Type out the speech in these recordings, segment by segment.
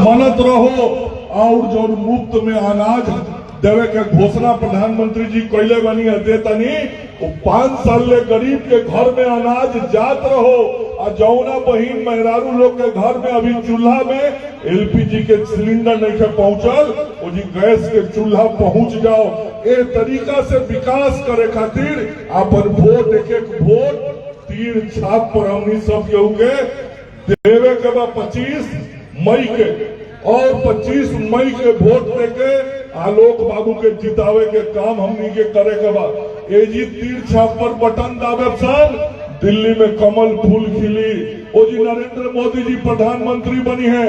बनत रहो और जो मुफ्त में अनाज देवे के घोषणा प्रधानमंत्री जी कैले बनी देतनी 5 साल ले गरीब के घर में अनाज जात रहो और जौना बहिन मेहरारू लोग के घर में अभी चूल्हा में एलपीजी के सिलेंडर नहीं पहुंचल वो जी गैस के चूल्हा पहुंच जाओ। ए तरीका से विकास करे खातिर अपन वोट एक वोट तीर छाप पर हमनी सब केहू के देवे के बा 25 मई के और 25 मई के वोट देके आलोक बाबू के जितावे के काम हमनी के करे के बा। ए जी तीर छाप पर बटन दाबे सन दिल्ली में कमल फूल खिली ओ जी नरेंद्र मोदी जी प्रधानमंत्री बनी है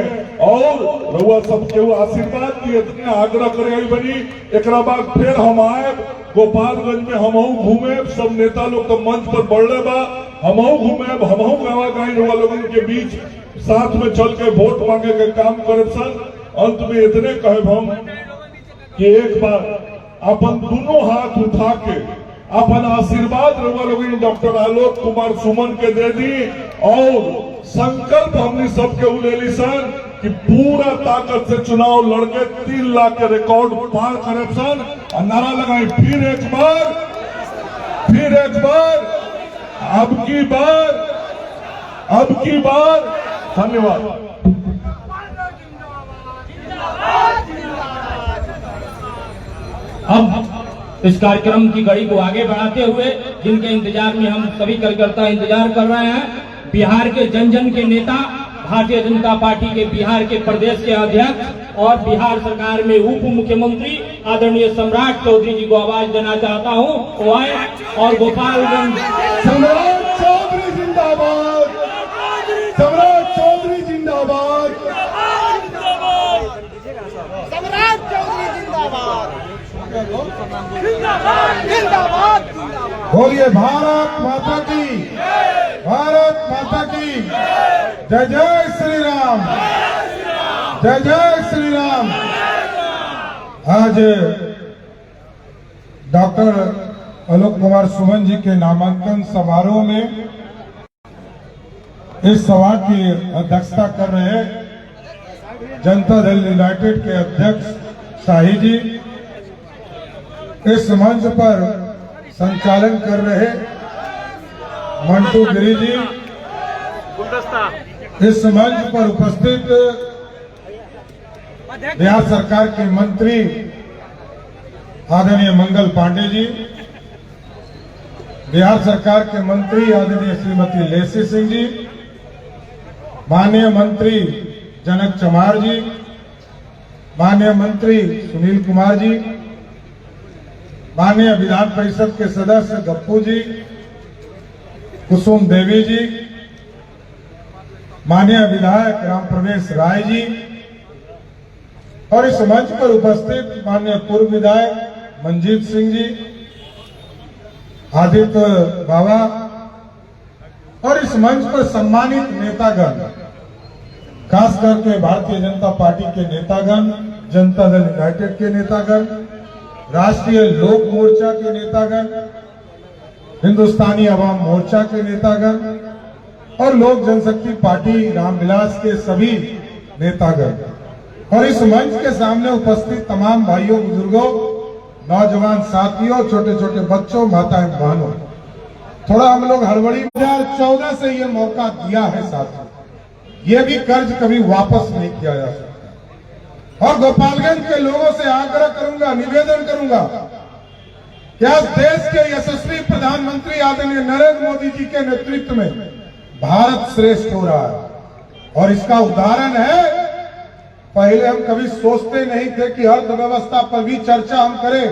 और रउआ सब के आशीर्वाद दिए इतने आग्रह करे बनी। एक बाद फिर हम आए गोपालगंज में हमहू घूमे सब नेता लोग तो मंच पर बढ़ले बा हमहू घूमे हमहू गाँव गाई रउआ लोगन के बीच साथ में चल के वोट मांगे के काम करे सन। अंत में इतने कहे हम कि एक बार अपन दोनों हाथ उठा के अपन आशीर्वाद रउआ लोगन डॉक्टर आलोक कुमार सुमन के दे दी और संकल्प हमने सबके ले ली सन कि पूरा ताकत से चुनाव लड़के 3 लाख के रिकॉर्ड पार करे सन और नारा लगाए फिर एक बार अब की बार। धन्यवाद। अब इस कार्यक्रम की गड़ी को आगे बढ़ाते हुए जिनके इंतजार में हम सभी कार्यकर्ता इंतजार कर रहे हैं, बिहार के जन जन के नेता, भारतीय जनता पार्टी के बिहार के प्रदेश के अध्यक्ष और बिहार सरकार में उप मुख्यमंत्री आदरणीय सम्राट चौधरी जी को आवाज देना चाहता हूं। वो आए और गोपालगंज सम्राट चौधरी जिंदाबाद, सम्राट चौधरी जिंदाबाद, सम्राट चौधरी जिंदाबाद, जिंदाबाद। बोलिए भारत माता की, भारत माता की जय जय श्री राम, जय जय श्री राम। आज डॉक्टर आलोक कुमार सुमन जी के नामांकन समारोह में इस सभा की अध्यक्षता कर रहे जनता दल यूनाइटेड के अध्यक्ष शाही जी, इस मंच पर संचालन कर रहे मंटू गिरी जी, इस मंच पर उपस्थित बिहार सरकार के मंत्री आदरणीय मंगल पांडे जी, बिहार सरकार के मंत्री आदरणीय श्रीमती लेसी सिंह जी, माननीय मंत्री जनक चमार जी, माननीय मंत्री सुनील कुमार जी, माननीय विधान परिषद के सदस्य गप्पू जी, कुसुम देवी जी, माननीय विधायक राम प्रवेश राय जी और इस मंच पर उपस्थित माननीय पूर्व विधायक मंजीत सिंह जी, आदित्य बाबा और इस मंच पर सम्मानित नेतागण, खास करके भारतीय जनता पार्टी के नेतागण, जनता दल यूनाइटेड के नेतागण, राष्ट्रीय लोक मोर्चा के नेतागण, हिंदुस्तानी अवाम मोर्चा के नेतागण और लोक जनशक्ति पार्टी रामविलास के सभी नेतागण और इस मंच के सामने उपस्थित तमाम भाइयों, बुजुर्गों, नौजवान साथियों, छोटे छोटे बच्चों, माताएं, बहनों, थोड़ा हम लोग हड़बड़ी 2014 से ये मौका दिया है साथियों, ये भी कर्ज कभी वापस नहीं किया जा सकता। और गोपालगंज के लोगों से आग्रह करूंगा, निवेदन करूंगा कि आज देश के यशस्वी प्रधानमंत्री आदरणीय नरेंद्र मोदी जी के नेतृत्व में भारत श्रेष्ठ हो रहा है और इसका उदाहरण है, पहले हम कभी सोचते नहीं थे कि अर्थव्यवस्था पर भी चर्चा हम करें,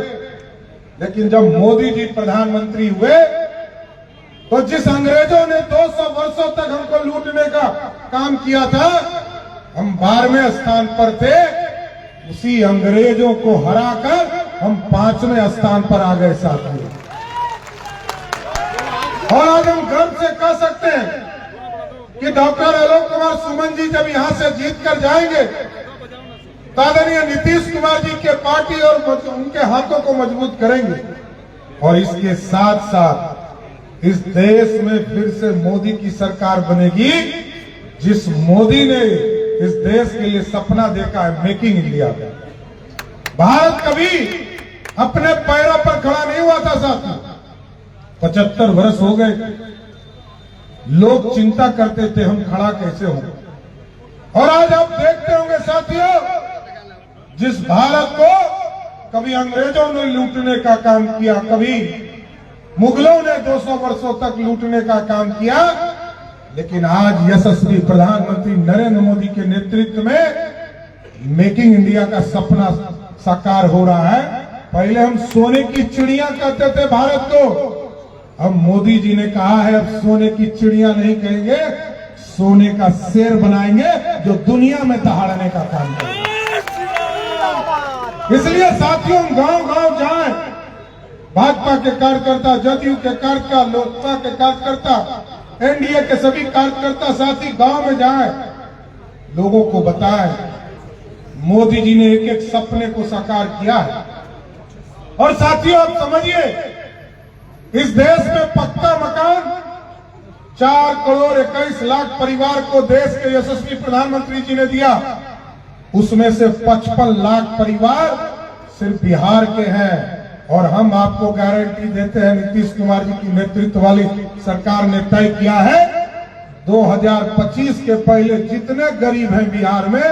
लेकिन जब मोदी जी प्रधानमंत्री हुए तो जिस अंग्रेजों ने 200 वर्षों तक हमको लूटने का काम किया था, हम 12वें स्थान पर थे, उसी अंग्रेजों को हराकर हम 5वें स्थान पर आ गए साथियों। और आज हम गर्व से कह सकते हैं कि डॉक्टर आलोक कुमार सुमन जी जब यहां से जीत कर जाएंगे तो आदरणीय नीतीश कुमार जी के पार्टी और उनके हाथों को मजबूत करेंगे और इसके साथ साथ इस देश में फिर से मोदी की सरकार बनेगी, जिस मोदी ने इस देश के लिए सपना देखा है, मेकिंग इंडिया का। भारत कभी अपने पैरों पर खड़ा नहीं हुआ था साथियों। 75 वर्ष हो गए, लोग चिंता करते थे हम खड़ा कैसे होंगे। और आज आप देखते होंगे साथियों, जिस भारत को कभी अंग्रेजों ने लूटने का काम किया, कभी मुगलों ने 200 वर्षों तक लूटने का काम किया, लेकिन आज यशस्वी प्रधानमंत्री नरेंद्र मोदी के नेतृत्व में मेकिंग इंडिया का सपना साकार हो रहा है। पहले हम सोने की चिड़िया कहते थे भारत को, अब मोदी जी ने कहा है अब सोने की चिड़िया नहीं कहेंगे, सोने का शेर बनाएंगे जो दुनिया में दहाड़ने का काम करेंगे। इसलिए साथियों, गांव गांव जाएं, भाजपा के कार्यकर्ता, जदयू के कार्यकर्ता, लोकसपा के कार्यकर्ता, एनडीए के सभी कार्यकर्ता साथी गांव में जाएं, लोगों को बताएं मोदी जी ने एक एक सपने को साकार किया है। और साथियों, आप समझिए, इस देश में पक्का मकान 4 करोड़ 21 लाख परिवार को देश के यशस्वी प्रधानमंत्री जी ने दिया। उसमें से 55 लाख परिवार सिर्फ बिहार के हैं। और हम आपको गारंटी देते हैं, नीतीश कुमार जी की नेतृत्व वाली सरकार ने तय किया है 2025 के पहले जितने गरीब हैं बिहार में,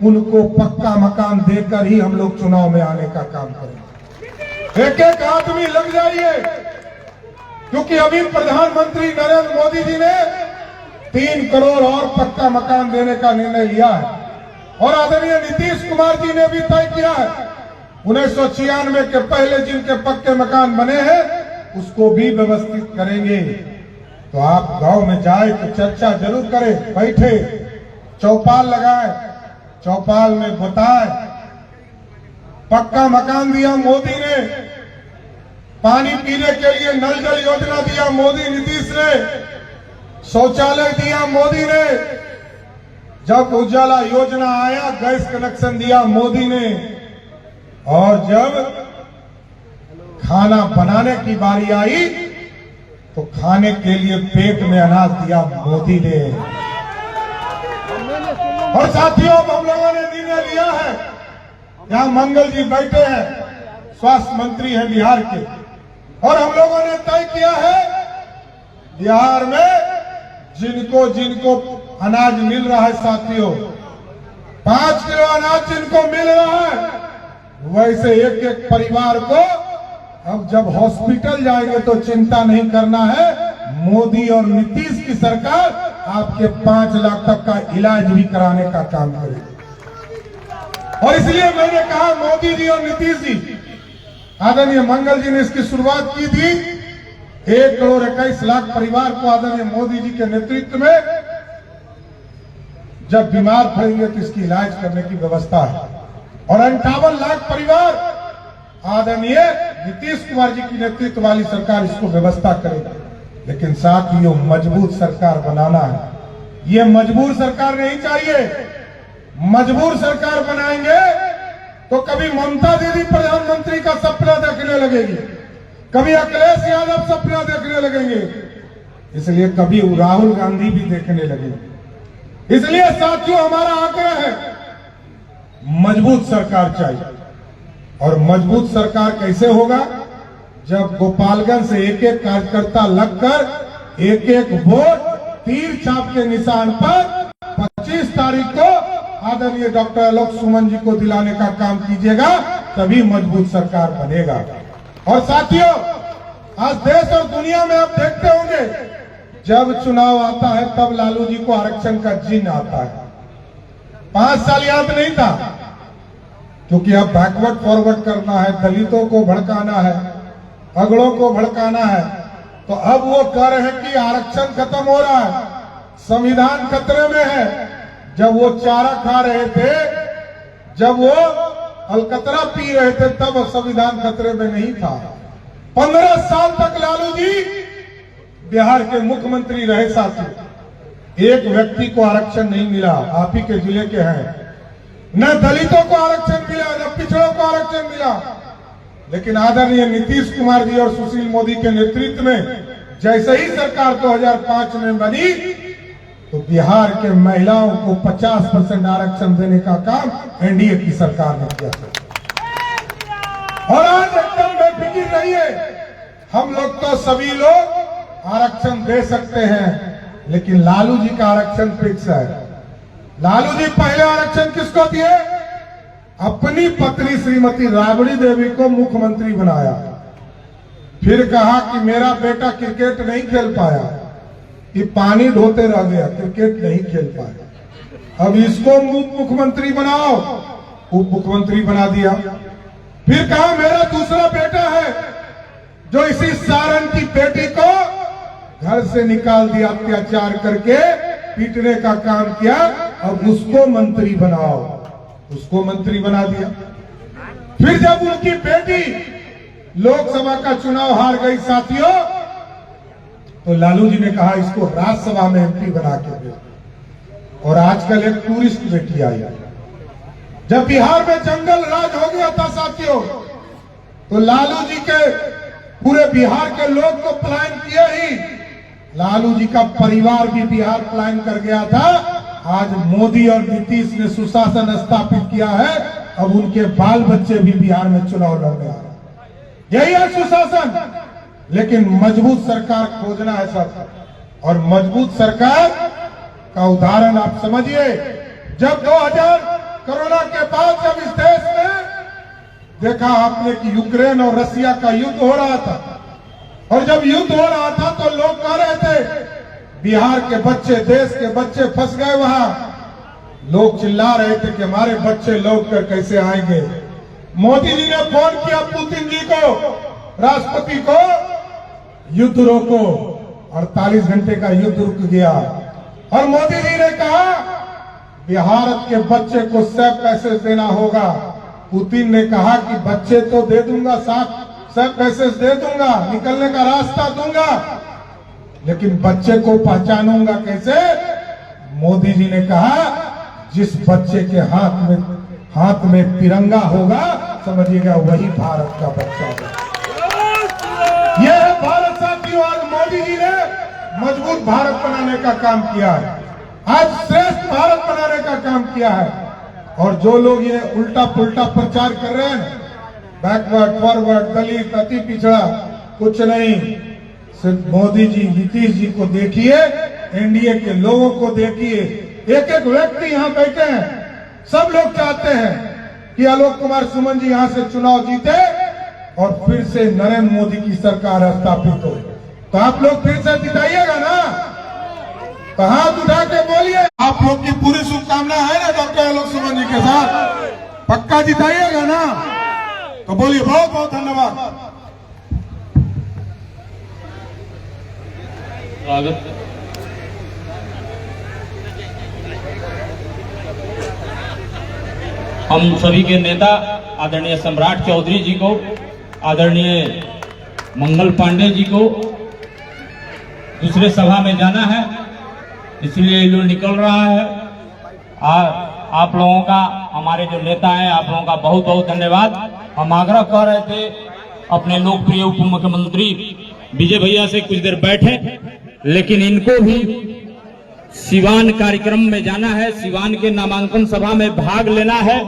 उनको पक्का मकान देकर ही हम लोग चुनाव में आने का काम करेंगे। एक एक आदमी लग जाइए, क्योंकि अभी प्रधानमंत्री नरेंद्र मोदी जी ने 3 करोड़ और पक्का मकान देने का निर्णय लिया है। और आदरणीय नीतीश कुमार जी ने भी तय किया है 1996 के पहले जिनके पक्के मकान बने हैं उसको भी व्यवस्थित करेंगे। तो आप गांव में जाए तो चर्चा जरूर करें, बैठे, चौपाल लगाए, चौपाल में बताए पक्का मकान दिया मोदी ने, पानी पीने के लिए नल जल योजना दिया मोदी नीतीश ने, शौचालय दिया मोदी ने, जब उजाला योजना आया गैस कनेक्शन दिया मोदी ने, और जब खाना बनाने की बारी आई तो खाने के लिए पेट में अनाज दिया मोदी ने। और साथियों, अब हम लोगों ने निर्णय लिया है, यहां मंगल जी बैठे हैं, स्वास्थ्य मंत्री हैं बिहार के, और हम लोगों ने तय किया है बिहार में जिनको जिनको अनाज मिल रहा है साथियों, 5 किलो अनाज जिनको मिल रहा है, वैसे एक एक परिवार को अब जब हॉस्पिटल जाएंगे तो चिंता नहीं करना है, मोदी और नीतीश की सरकार आपके 5 लाख तक का इलाज भी कराने का काम करेगी। और इसलिए मैंने कहा मोदी जी और नीतीश जी, आदरणीय मंगल जी ने इसकी शुरुआत की थी, 1 करोड़ 21 लाख परिवार को आदरणीय मोदी जी के नेतृत्व में जब बीमार पड़ेंगे तो इसकी इलाज करने की व्यवस्था है। और 58 लाख परिवार आदरणीय नीतीश कुमार जी की नेतृत्व वाली सरकार इसको व्यवस्था करेगी। लेकिन साथ ही मजबूत सरकार बनाना है, ये मजबूर सरकार नहीं चाहिए। मजबूर सरकार बनाएंगे तो कभी ममता दीदी प्रधानमंत्री का सपना देखने लगेगी, कभी अखिलेश यादव सपना देखने लगेंगे, इसलिए कभी राहुल गांधी भी देखने लगेंगे। इसलिए साथियों, हमारा आग्रह है मजबूत सरकार चाहिए। और मजबूत सरकार कैसे होगा? जब गोपालगंज से एक एक कार्यकर्ता लगकर एक एक वोट तीर छाप के निशान पर 25 तारीख को आदरणीय डॉक्टर आलोक सुमन जी को दिलाने का काम कीजिएगा, तभी मजबूत सरकार बनेगा। और साथियों, आज देश और दुनिया में आप देखते होंगे जब चुनाव आता है तब लालू जी को आरक्षण का जिन आता है। 5 साल याद नहीं था, क्योंकि अब बैकवर्ड फॉरवर्ड करना है, दलितों को भड़काना है, अगड़ों को भड़काना है। तो अब वो कह रहे हैं कि आरक्षण खत्म हो रहा है, संविधान खतरे में है। जब वो चारा खा रहे थे, जब वो अलकतरा पी रहे थे, तब संविधान खतरे में नहीं था। 15 साल तक लालू जी बिहार के मुख्यमंत्री रहे साथी, एक व्यक्ति को आरक्षण नहीं मिला। आप ही के जिले के हैं, न दलितों को आरक्षण मिला, न पिछड़ों को आरक्षण मिला। लेकिन आदरणीय नीतीश कुमार जी और सुशील मोदी के नेतृत्व में जैसे ही सरकार 2005 में बनी, तो बिहार के महिलाओं को 50% आरक्षण देने का काम एनडीए की सरकार ने किया था। और आज एकदम बेफिक्र रहिए, हम लोग तो सभी लोग आरक्षण दे सकते हैं, लेकिन लालू जी का आरक्षण फिक्स है। लालू जी पहले आरक्षण किसको दिए? अपनी पत्नी श्रीमती राबड़ी देवी को मुख्यमंत्री बनाया, फिर कहा कि मेरा बेटा क्रिकेट नहीं खेल पाया, कि पानी ढोते रह गया, क्रिकेट नहीं खेल पाया, अब इसको मुख्यमंत्री बनाओ, उप मुख्यमंत्री बना दिया। फिर कहा मेरा दूसरा बेटा है जो इसी सारण की बेटी को घर से निकाल दिया, अत्याचार करके पीटने का काम किया, अब उसको मंत्री बनाओ, उसको मंत्री बना दिया। फिर जब उनकी बेटी लोकसभा का चुनाव हार गई साथियों, तो लालू जी ने कहा इसको राज्यसभा में एमपी बना के दो। और आजकल एक टूरिस्ट बेटी आई। जब बिहार में जंगल राज हो गया था साथियों, तो लालू जी के पूरे बिहार के लोग तो पलायन किए ही, लालू जी का परिवार भी बिहार पलायन कर गया था। आज मोदी और नीतीश ने सुशासन स्थापित किया है, अब उनके बाल बच्चे भी बिहार में चुनाव लड़ने आ रहे हैं। यही है सुशासन। लेकिन मजबूत सरकार खोजना है सब, और मजबूत सरकार का उदाहरण आप समझिए। जब 2000 कोरोना के बाद जब इस देश में देखा आपने कि यूक्रेन और रसिया का युद्ध हो रहा था, और जब युद्ध हो रहा था तो लोग कह रहे थे बिहार के बच्चे, देश के बच्चे फंस गए वहां। लोग चिल्ला रहे थे कि हमारे बच्चे लौट कर कैसे आएंगे। मोदी जी ने फोन किया पुतिन जी को, राष्ट्रपति को, युद्ध रोको। 48 घंटे का युद्ध रुक गया, और मोदी जी ने कहा भारत के बच्चे को सेफ पैसेज देना होगा। पुतिन ने कहा कि बच्चे तो दे दूंगा, सेफ पैसेज दे दूंगा, निकलने का रास्ता दूंगा, लेकिन बच्चे को पहचानूंगा कैसे? मोदी जी ने कहा जिस बच्चे के हाथ में तिरंगा होगा, समझिएगा वही भारत का बच्चा होगा। यह है भारत साथियों। आज मोदी जी ने मजबूत भारत बनाने का काम किया है, आज श्रेष्ठ भारत बनाने का काम किया है। और जो लोग ये उल्टा पुल्टा प्रचार कर रहे हैं, बैकवर्ड, फॉरवर्ड, दलित, अति पिछड़ा, कुछ नहीं। सिर्फ मोदी जी, नीतीश जी को देखिए, एनडीए के लोगों को देखिए। एक एक व्यक्ति यहाँ बैठे हैं, सब लोग चाहते हैं कि आलोक कुमार सुमन जी यहाँ से चुनाव जीते और फिर से नरेंद्र मोदी की सरकार स्थापित हो। तो आप लोग फिर से जिताइएगा ना? तो हाथ उठा के बोलिए। आप लोग की पूरी शुभकामना है ना डॉक्टर आलोक सुमन जी के साथ? पक्का जिताइएगा ना? तो बोलिए बहुत बहुत धन्यवाद। स्वागत। हम सभी के नेता आदरणीय सम्राट चौधरी जी को, आदरणीय मंगल पांडे जी को दूसरे सभा में जाना है, इसलिए ये लोग निकल रहा है। आप लोगों का, हमारे जो नेता हैं, आप लोगों का बहुत बहुत धन्यवाद। हम आग्रह कर रहे थे अपने लोकप्रिय उप मुख्यमंत्री विजय भैया से कुछ देर बैठे, लेकिन इनको भी सिवान कार्यक्रम में जाना है, सिवान के नामांकन सभा में भाग लेना है।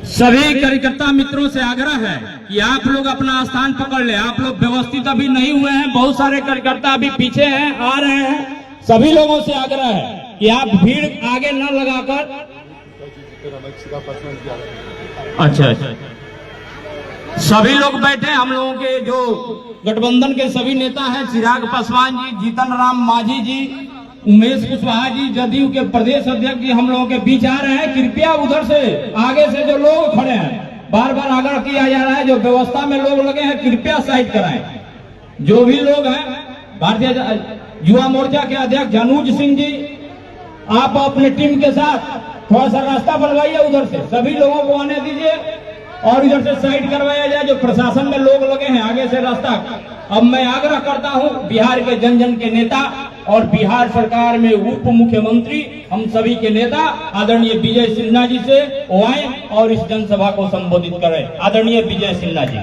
सभी कार्यकर्ता मित्रों से आग्रह है कि आप लोग अपना स्थान पकड़ ले। आप लोग व्यवस्थित अभी नहीं हुए हैं, बहुत सारे कार्यकर्ता अभी पीछे हैं, आ रहे हैं। सभी लोगों से आग्रह है कि आप भीड़ आगे न लगाकर, अच्छा, सभी लोग बैठे। हम लोगों के जो गठबंधन के सभी नेता हैं, चिराग पासवान जी, जीतन राम मांझी जी, उमेश कुशवाहा जी, जदयू के प्रदेश अध्यक्ष जी हम लोगों के बीच आ रहे हैं। कृपया उधर से आगे से जो लोग खड़े हैं, बार बार आग्रह किया जा रहा है, जो व्यवस्था में लोग लगे हैं कृपया साइड कराएं। जो भी लोग हैं, भारतीय युवा मोर्चा के अध्यक्ष जनुज सिंह जी, आप अपने टीम के साथ थोड़ा सा रास्ता बनवाइए, उधर से सभी लोगों को आने दीजिए और इधर से साइड करवाया जाए। जो प्रशासन में लोग लगे हैं आगे से रास्ता। अब मैं आग्रह करता हूं बिहार के जन जन के नेता और बिहार सरकार में उप मुख्यमंत्री हम सभी के नेता आदरणीय विजय सिन्हा जी से वो आए और इस जनसभा को संबोधित करें। आदरणीय विजय सिन्हा जी।